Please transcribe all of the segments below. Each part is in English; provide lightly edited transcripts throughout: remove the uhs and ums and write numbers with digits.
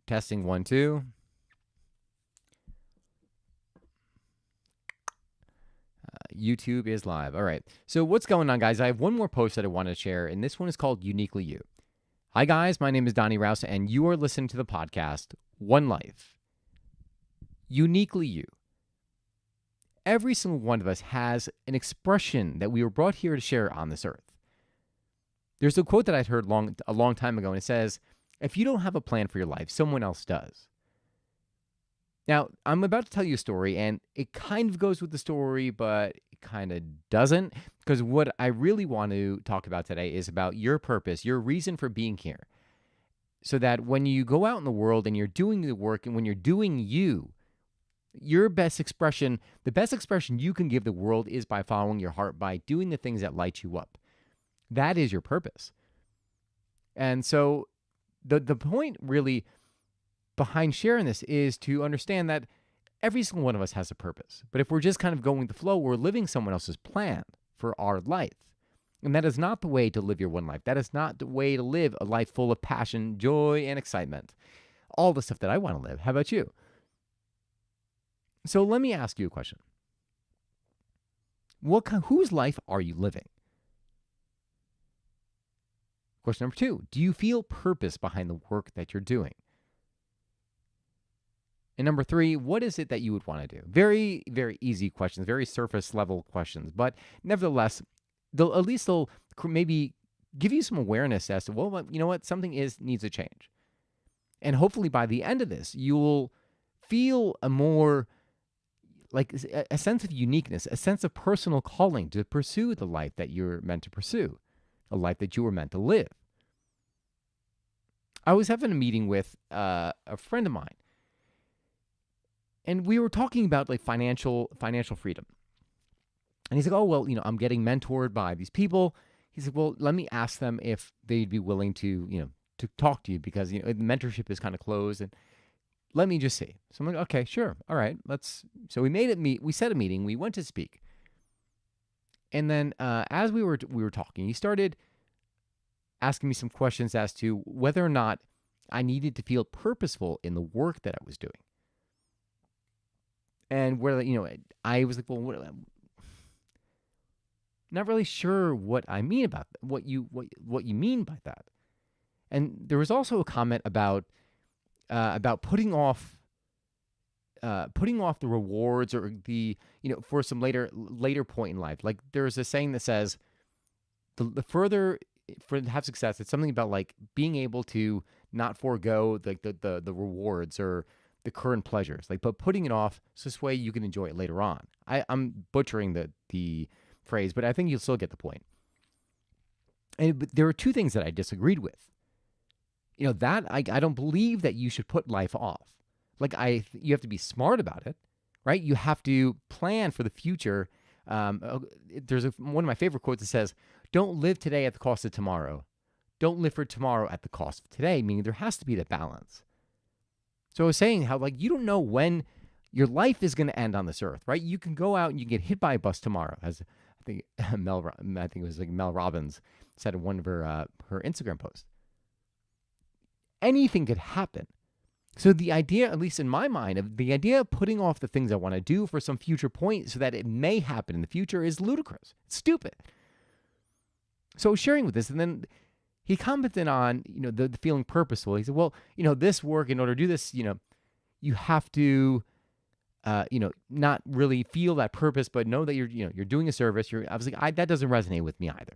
Testing 1, 2. YouTube is live. All right. So what's going on, guys? I have one more post that I want to share, and this one is called Uniquely You. Hi, guys. My name is Donnie Rouse, and you are listening to the podcast One Life. Uniquely You. Every single one of us has an expression that we were brought here to share on this earth. There's a quote that I'd heard a long time ago, and it says, if you don't have a plan for your life, someone else does. Now, I'm about to tell you a story, and it kind of goes with the story, but it kind of doesn't, because what I really want to talk about today is about your purpose, your reason for being here, so that when you go out in the world and you're doing the work, and when you're doing you, your best expression, the best expression you can give the world is by following your heart, by doing the things that light you up. That is your purpose. And so the point really behind sharing this is to understand that every single one of us has a purpose. But if we're just kind of going with the flow, we're living someone else's plan for our life. And that is not the way to live your one life. That is not the way to live a life full of passion, joy, and excitement. All the stuff that I want to live. How about you? So let me ask you a question. Whose life are you living? Question number 2, do you feel purpose behind the work that you're doing? And number 3, what is it that you would want to do? Very, very easy questions, very surface level questions, but nevertheless, at least they'll maybe give you some awareness as to, well, you know what, something needs to change. And hopefully by the end of this, you'll feel a more, like a sense of uniqueness, a sense of personal calling to pursue the life that you're meant to pursue, a life that you were meant to live. I was having a meeting with a friend of mine, and we were talking about like financial freedom. And he's like, oh, well, I'm getting mentored by these people. He said, well, let me ask them if they'd be willing to, to talk to you, because, the mentorship is kind of closed, and let me just see. So I'm like, okay, sure. All right, so we set a meeting, we went to speak. And then as we were talking, he started asking me some questions as to whether or not I needed to feel purposeful in the work that I was doing. And where, I was like, well, not really sure what I mean about that, what you mean by that. And there was also a comment about putting off the rewards, or the, for some later point in life. Like there's a saying that says, the further for to have success, it's something about like being able to not forego the rewards or the current pleasures, but putting it off so this way you can enjoy it later on. I'm butchering the phrase, but I think you'll still get the point. But there are 2 things that I disagreed with. That I don't believe that you should put life off. You have to be smart about it, right? You have to plan for the future. There's one of my favorite quotes that says, don't live today at the cost of tomorrow. Don't live for tomorrow at the cost of today, meaning there has to be that balance. So I was saying how, you don't know when your life is going to end on this earth, right? You can go out and you can get hit by a bus tomorrow, as I think it was like Mel Robbins said in one of her Instagram posts. Anything could happen. So the idea, at least in my mind, of the idea of putting off the things I want to do for some future point so that it may happen in the future is ludicrous. It's stupid. So I was sharing with this, and then he commented on, the feeling purposeful. He said, well, this work, in order to do this, you have to, not really feel that purpose, but know that you're doing a service. I was like, that doesn't resonate with me either.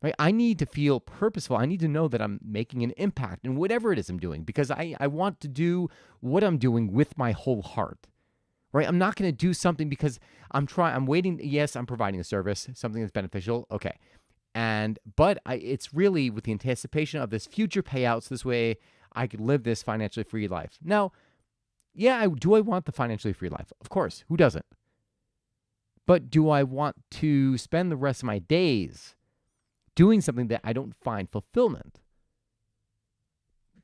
Right? I need to feel purposeful. I need to know that I'm making an impact in whatever it is I'm doing, because I want to do what I'm doing with my whole heart. Right? I'm not going to do something because I'm waiting. Yes, I'm providing a service, something that's beneficial. Okay. But it's really with the anticipation of this future payouts. This way I could live this financially free life. Now, yeah, do I want the financially free life? Of course. Who doesn't? But do I want to spend the rest of my days doing something that I don't find fulfillment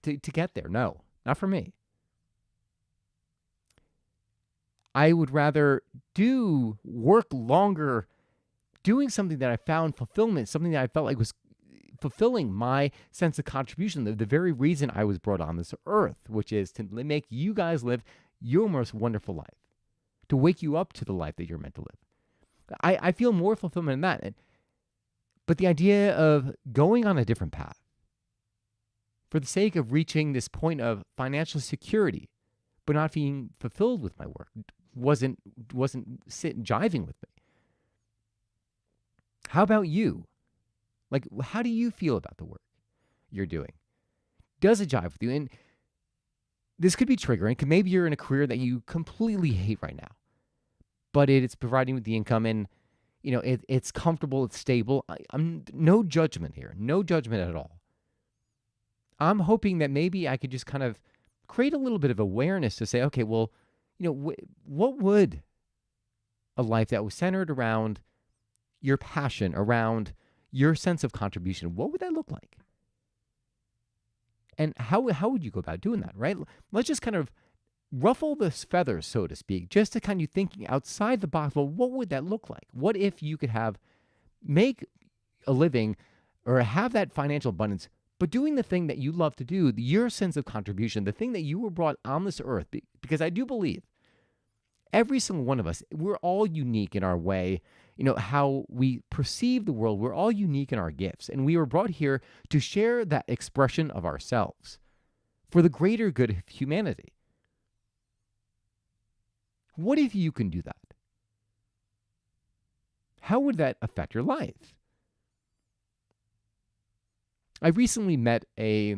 to get there? No, not for me. I would rather work longer doing something that I found fulfillment, something that I felt like fulfilling my sense of contribution, the very reason I was brought on this earth, which is to make you guys live your most wonderful life, to wake you up to the life that you're meant to live. I feel more fulfillment in that. But the idea of going on a different path for the sake of reaching this point of financial security, but not being fulfilled with my work, wasn't jiving with me. How about you? Like, how do you feel about the work you're doing? Does it jive with you? And this could be triggering because maybe you're in a career that you completely hate right now, but it's providing with the income and it's comfortable, it's stable. I'm no judgment here, no judgment at all. I'm hoping that maybe I could just kind of create a little bit of awareness to say, okay, well, what would a life that was centered around your passion, around your sense of contribution, what would that look like? And how would you go about doing that, right? Let's just kind of ruffle the feathers, so to speak, just to kind of thinking outside the box. Well, what would that look like? What if you could make a living or have that financial abundance, but doing the thing that you love to do, your sense of contribution, the thing that you were brought on this earth, because I do believe every single one of us, we're all unique in our way, how we perceive the world. We're all unique in our gifts, and we were brought here to share that expression of ourselves for the greater good of humanity. What if you can do that? How would that affect your life? I recently met a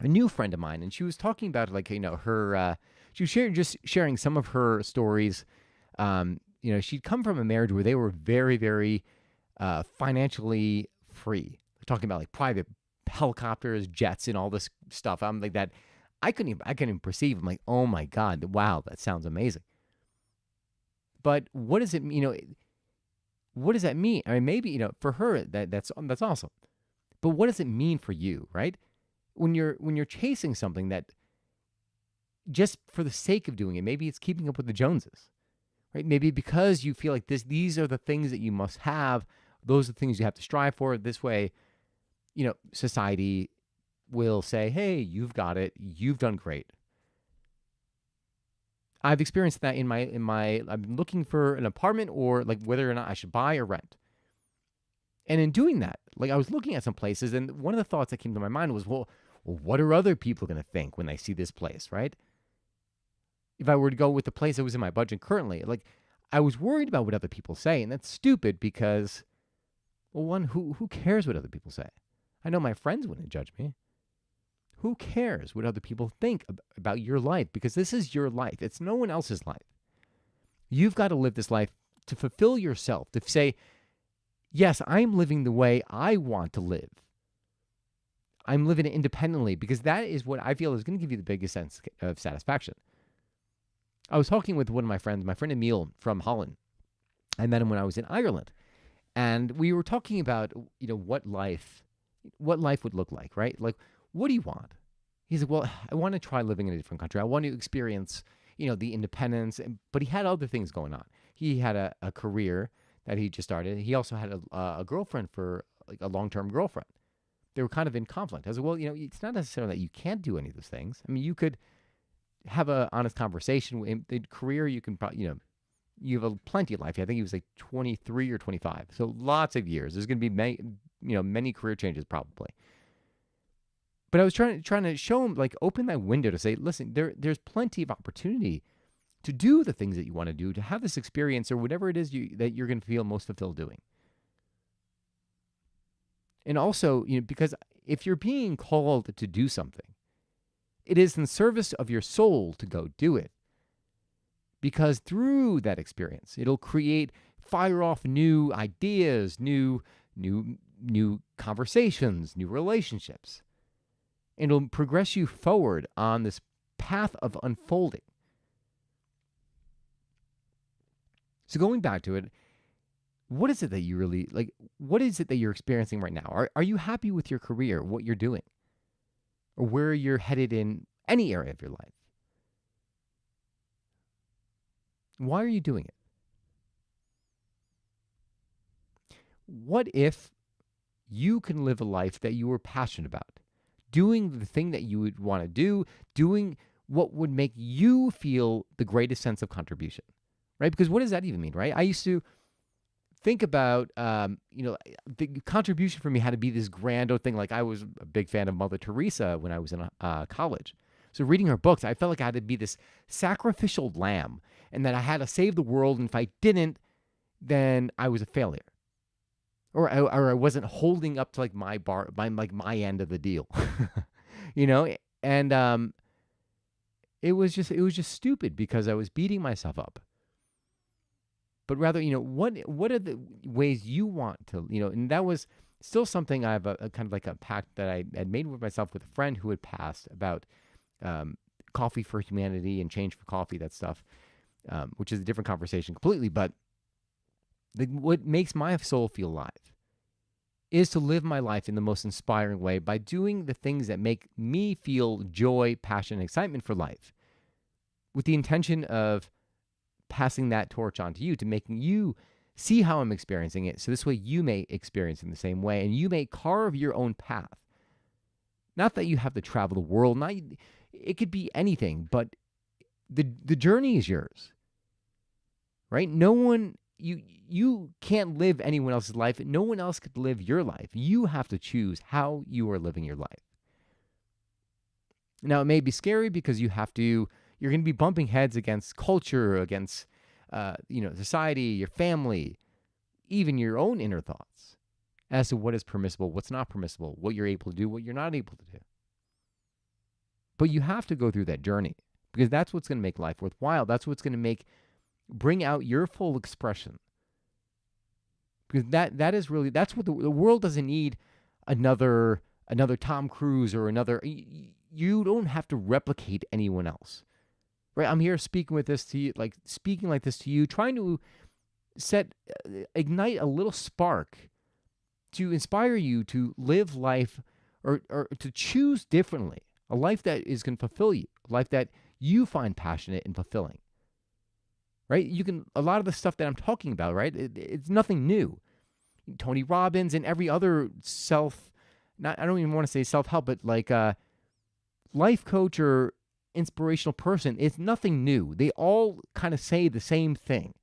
new friend of mine, and she was talking about her. She was sharing some of her stories. She'd come from a marriage where they were very, very financially free. Talking about like private helicopters, jets, and all this stuff. I'm like that. I couldn't even perceive. I'm like, oh my God, wow, that sounds amazing. But what does it mean? What does that mean? I mean, maybe for her that's awesome. But what does it mean for you, right? When you're chasing something that just for the sake of doing it, maybe it's keeping up with the Joneses, right? Maybe because you feel like these are the things that you must have. Those are the things you have to strive for. This way, society will say, hey, you've got it. You've done great. I've experienced that in my I'm looking for an apartment or like whether or not I should buy or rent. And in doing that, like I was looking at some places, and one of the thoughts that came to my mind was, well, what are other people going to think when they see this place, right? If I were to go with the place that was in my budget currently, like I was worried about what other people say, and that's stupid because, well, one, who cares what other people say? I know my friends wouldn't judge me. Who cares what other people think about your life? Because this is your life. It's no one else's life. You've got to live this life to fulfill yourself, to say, yes, I'm living the way I want to live. I'm living it independently because that is what I feel is going to give you the biggest sense of satisfaction. I was talking with one of my friends, my friend Emil from Holland. I met him when I was in Ireland. And we were talking about, what life would look like, right? Like, what do you want? He's like, well, I want to try living in a different country. I want to experience, the independence. But he had other things going on. He had a career that he just started. He also had a girlfriend for like a long-term girlfriend. They were kind of in conflict. I was like, well, it's not necessarily that you can't do any of those things. I mean, you could have an honest conversation. In the career, you can probably, you have plenty of life. I think he was like 23 or 25. So lots of years. There's going to be many career changes probably. But I was trying to show him, like, open that window to say, listen, there's plenty of opportunity to do the things that you want to do, to have this experience or whatever it is that you're going to feel most fulfilled doing. And also, because if you're being called to do something, it is in service of your soul to go do it. Because through that experience, it'll fire off new ideas, new conversations, new relationships. And it'll progress you forward on this path of unfolding. So going back to it, what is it that you really like? What is it that you're experiencing right now? Are you happy with your career, what you're doing, or where you're headed in any area of your life? Why are you doing it? What if you can live a life that you are passionate about, doing the thing that you would want to do, doing what would make you feel the greatest sense of contribution, right? Because what does that even mean, right? I used to think about, the contribution for me had to be this grand old thing. Like I was a big fan of Mother Teresa when I was in college. So reading her books, I felt like I had to be this sacrificial lamb and that I had to save the world. And if I didn't, then I was a failure. Or I wasn't holding up to like my bar, my end of the deal, and it was just stupid because I was beating myself up. But rather, what are the ways you want to, and that was still something I have a kind of like a pact that I had made with myself with a friend who had passed about coffee for humanity and change for coffee, that stuff, which is a different conversation completely. But what makes my soul feel alive is to live my life in the most inspiring way by doing the things that make me feel joy, passion, and excitement for life, with the intention of passing that torch on to you, to making you see how I'm experiencing it, so this way you may experience it in the same way, and you may carve your own path. Not that you have to travel the world, it could be anything, but the journey is yours, right? No one, you can't live anyone else's life. No one else could live your life. You have to choose how you are living your life. Now, it may be scary because you're going to be bumping heads against culture, against, society, your family, even your own inner thoughts as to what is permissible, what's not permissible, what you're able to do, what you're not able to do. But you have to go through that journey because that's what's going to make life worthwhile. That's what's going to bring out your full expression. Because that is really, that's what the world doesn't need. Another Tom Cruise or another. You don't have to replicate anyone else, right? I'm here speaking like this to you, trying to ignite a little spark to inspire you to live life or to choose differently, a life that is going to fulfill you, a life that you find passionate and fulfilling, right? A lot of the stuff that I'm talking about, right? It's nothing new. Tony Robbins and every other I don't even want to say self-help, but like life coach or inspirational person, it's nothing new. They all kind of say the same thing.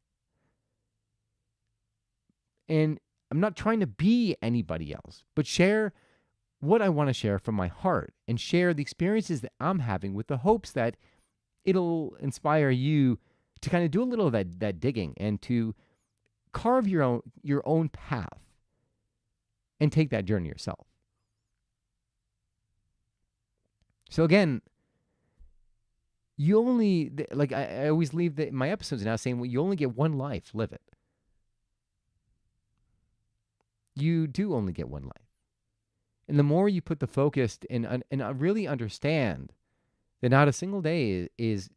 And I'm not trying to be anybody else, but share what I want to share from my heart and share the experiences that I'm having with the hopes that it'll inspire you to kind of do a little of that digging and to carve your own path and take that journey yourself. So again, you only, like I always leave my episodes now saying, well, you only get one life, live it. You do only get one life. And the more you put the focus and really understand that not a single day is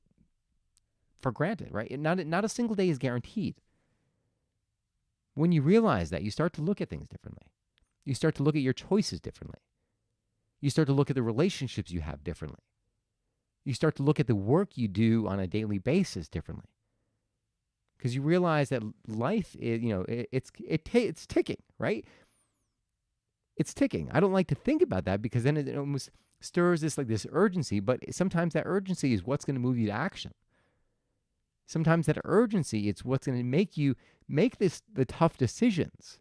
for granted, right? Not a single day is guaranteed. When you realize that, you start to look at things differently. You start to look at your choices differently. You start to look at the relationships you have differently. You start to look at the work you do on a daily basis differently. Because you realize that life is, it's ticking, right? It's ticking. I don't like to think about that because then it almost stirs this urgency, but sometimes that urgency is what's going to move you to action. Sometimes that urgency, it's what's going to make you make the tough decisions.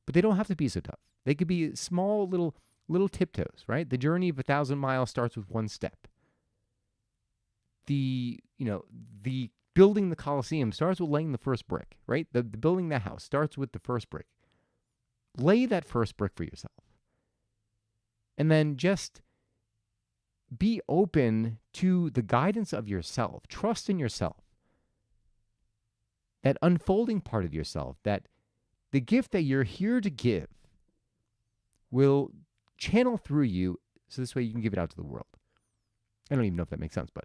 But they don't have to be so tough. They could be small little tiptoes, right? The journey of 1,000 miles starts with one step. The building the Colosseum starts with laying the first brick, right? The building that house starts with the first brick. Lay that first brick for yourself. And then just be open to the guidance of yourself. Trust in yourself. That unfolding part of yourself, that the gift that you're here to give will channel through you so this way you can give it out to the world. I don't even know if that makes sense, but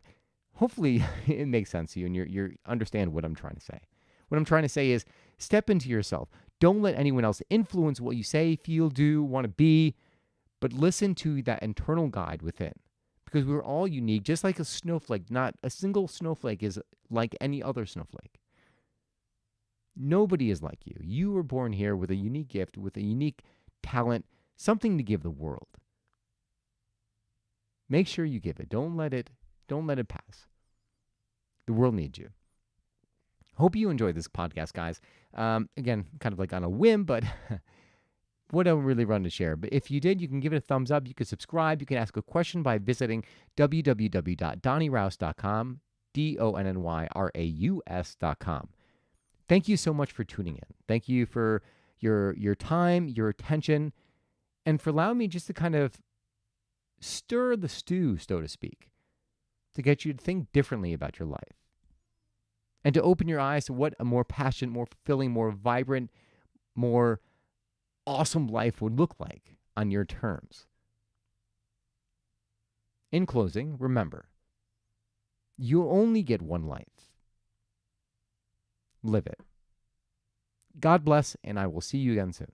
hopefully it makes sense to you and you understand what I'm trying to say. What I'm trying to say is step into yourself. Don't let anyone else influence what you say, feel, do, want to be, but listen to that internal guide within. Because we're all unique, just like a snowflake. Not a single snowflake is like any other snowflake. Nobody is like you. You were born here with a unique gift, with a unique talent, something to give the world. Make sure you give it. Don't let it pass. The world needs you. Hope you enjoyed this podcast, guys. Again, kind of like on a whim, but what a really run to share. But if you did, you can give it a thumbs up. You can subscribe. You can ask a question by visiting www.donnyrouse.com, DONNYRAUS.com. Thank you so much for tuning in. Thank you for your time, your attention, and for allowing me just to kind of stir the stew, so to speak, to get you to think differently about your life and to open your eyes to what a more passionate, more fulfilling, more vibrant, more awesome life would look like on your terms. In closing, remember, you only get one life. Live it. God bless, and I will see you again soon.